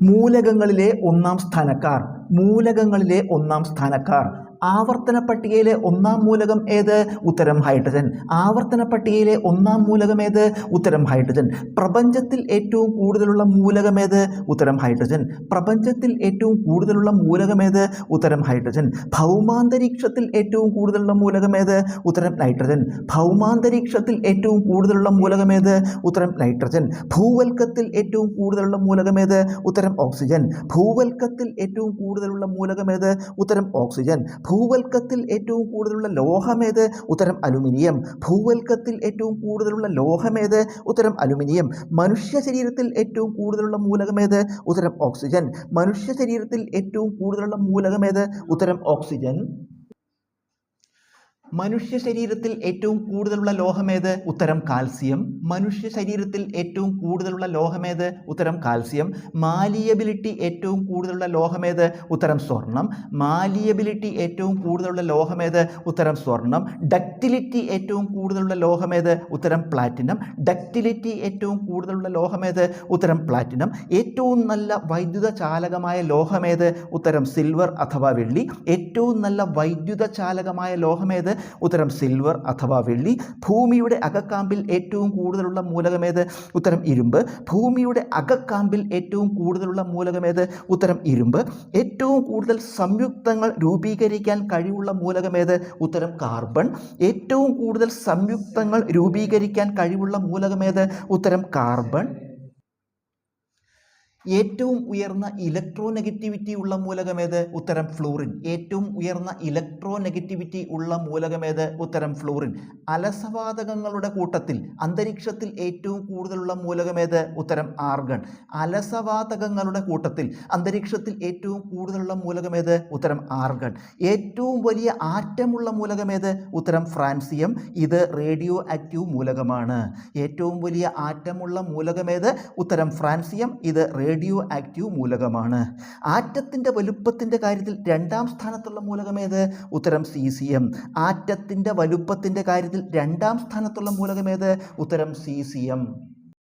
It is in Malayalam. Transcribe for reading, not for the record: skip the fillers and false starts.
മൂലകങ്ങളിലെ ഒന്നാം സ്ഥാനക്കാർ. മൂലകങ്ങളിലെ ഒന്നാം സ്ഥാനക്കാർ. ആവർത്തന പട്ടികയിലെ ഒന്നാം മൂലകം ഏത്? ഉത്തരം ഹൈഡ്രജൻ. ആവർത്തന പട്ടികയിലെ ഒന്നാം മൂലകം ഏത്? ഉത്തരം ഹൈഡ്രജൻ. പ്രപഞ്ചത്തിൽ ഏറ്റവും കൂടുതലുള്ള മൂലകം ഏത്? ഉത്തരം ഹൈഡ്രജൻ. പ്രപഞ്ചത്തിൽ ഏറ്റവും കൂടുതലുള്ള മൂലകം ഏത്? ഉത്തരം ഹൈഡ്രജൻ. ഭൗമാന്തരീക്ഷത്തിൽ ഏറ്റവും കൂടുതലുള്ള മൂലകം ഏത്? ഉത്തരം നൈട്രജൻ. ഭൗമാന്തരീക്ഷത്തിൽ ഏറ്റവും കൂടുതലുള്ള മൂലകം ഏത്? ഉത്തരം നൈട്രജൻ. ഭൂവൽക്കത്തിൽ ഏറ്റവും കൂടുതലുള്ള മൂലകം ഏത്? ഉത്തരം ഓക്സിജൻ. ഭൂവൽക്കത്തിൽ ഏറ്റവും കൂടുതലുള്ള മൂലകം ഏത്? ഉത്തരം ഓക്സിജൻ. ഭൂവൽക്കത്തിൽ ഏറ്റവും കൂടുതലുള്ള ലോഹമേത്? ഉത്തരം അലുമിനിയം. ഭൂവൽക്കത്തിൽ ഏറ്റവും കൂടുതലുള്ള ലോഹമേത്? ഉത്തരം അലുമിനിയം. മനുഷ്യ ശരീരത്തിൽ ഏറ്റവും കൂടുതലുള്ള മൂലകമേത്? ഉത്തരം ഓക്സിജൻ. മനുഷ്യ ശരീരത്തിൽ ഏറ്റവും കൂടുതലുള്ള മൂലകമേത്? ഉത്തരം ഓക്സിജൻ. മനുഷ്യ ശരീരത്തിൽ ഏറ്റവും കൂടുതലുള്ള ലോഹമേത്? ഉത്തരം കാൽസ്യം. മനുഷ്യ ശരീരത്തിൽ ഏറ്റവും കൂടുതലുള്ള ലോഹമേത്? ഉത്തരം കാൽസ്യം. മാലിയബിലിറ്റി ഏറ്റവും കൂടുതലുള്ള ലോഹമേത്? ഉത്തരം സ്വർണം. മാലിയബിലിറ്റി ഏറ്റവും കൂടുതലുള്ള ലോഹമേത്? ഉത്തരം സ്വർണം. ഡക്റ്റിലിറ്റി ഏറ്റവും കൂടുതലുള്ള ലോഹമേത്? ഉത്തരം പ്ലാറ്റിനം. ഡക്റ്റിലിറ്റി ഏറ്റവും കൂടുതലുള്ള ലോഹമേത്? ഉത്തരം പ്ലാറ്റിനം. ഏറ്റവും നല്ല വൈദ്യുത ചാലകമായ ലോഹമേത്? ഉത്തരം സിൽവർ അഥവാ വെള്ളി. ഏറ്റവും നല്ല വൈദ്യുത ചാലകമായ ലോഹമേത്? ഉത്തരം സിൽവർ അഥവാ വെള്ളി. ഭൂമിയുടെ അകക്കാമ്പിൽ ഏറ്റവും കൂടുതലുള്ള മൂലകമേത്? ഉത്തരം ഇരുമ്പ്. ഭൂമിയുടെ അകക്കാമ്പിൽ ഏറ്റവും കൂടുതലുള്ള മൂലകമേത്? ഉത്തരം ഇരുമ്പ്. ഏറ്റവും കൂടുതൽ സംയുക്തങ്ങൾ രൂപീകരിക്കാൻ കഴിവുള്ള മൂലകമേത്? ഉത്തരം കാർബൺ. ഏറ്റവും കൂടുതൽ സംയുക്തങ്ങൾ രൂപീകരിക്കാൻ കഴിവുള്ള മൂലകമേത്? ഉത്തരം കാർബൺ. ഏറ്റവും ഉയർന്ന ഇലക്ട്രോനെഗറ്റിവിറ്റി ഉള്ള മൂലകമേത്? ഉത്തരം ഫ്ലൂറിൻ. ഏറ്റവും ഉയർന്ന ഇലക്ട്രോനെഗറ്റിവിറ്റി ഉള്ള മൂലകമേത്? ഉത്തരം ഫ്ലൂറിൻ. അലസവാതകങ്ങളുടെ കൂട്ടത്തിൽ അന്തരീക്ഷത്തിൽ ഏറ്റവും കൂടുതലുള്ള മൂലകമേത്? ഉത്തരം ആർഗൺ. അലസവാതകങ്ങളുടെ കൂട്ടത്തിൽ അന്തരീക്ഷത്തിൽ ഏറ്റവും കൂടുതലുള്ള മൂലകമേത്? ഉത്തരം ആർഗൺ. ഏറ്റവും വലിയ ആറ്റമുള്ള മൂലകമേത്? ഉത്തരം ഫ്രാൻസിയം. ഇത് റേഡിയോ ആക്റ്റീവ് മൂലകമാണ്. ഏറ്റവും വലിയ ആറ്റമുള്ള മൂലകമേത്? ഉത്തരം ഫ്രാൻസിയം. ഇത് റേഡിയോ ആക്റ്റീവ് മൂലകമാണ്. ആറ്റത്തിൻ്റെ വലുപ്പത്തിൻ്റെ കാര്യത്തിൽ രണ്ടാം സ്ഥാനത്തുള്ള മൂലകമേത്? ഉത്തരം സീസിയം. ആറ്റത്തിൻ്റെ വലുപ്പത്തിൻ്റെ കാര്യത്തിൽ രണ്ടാം സ്ഥാനത്തുള്ള മൂലകമേത്? ഉത്തരം സീസിയം.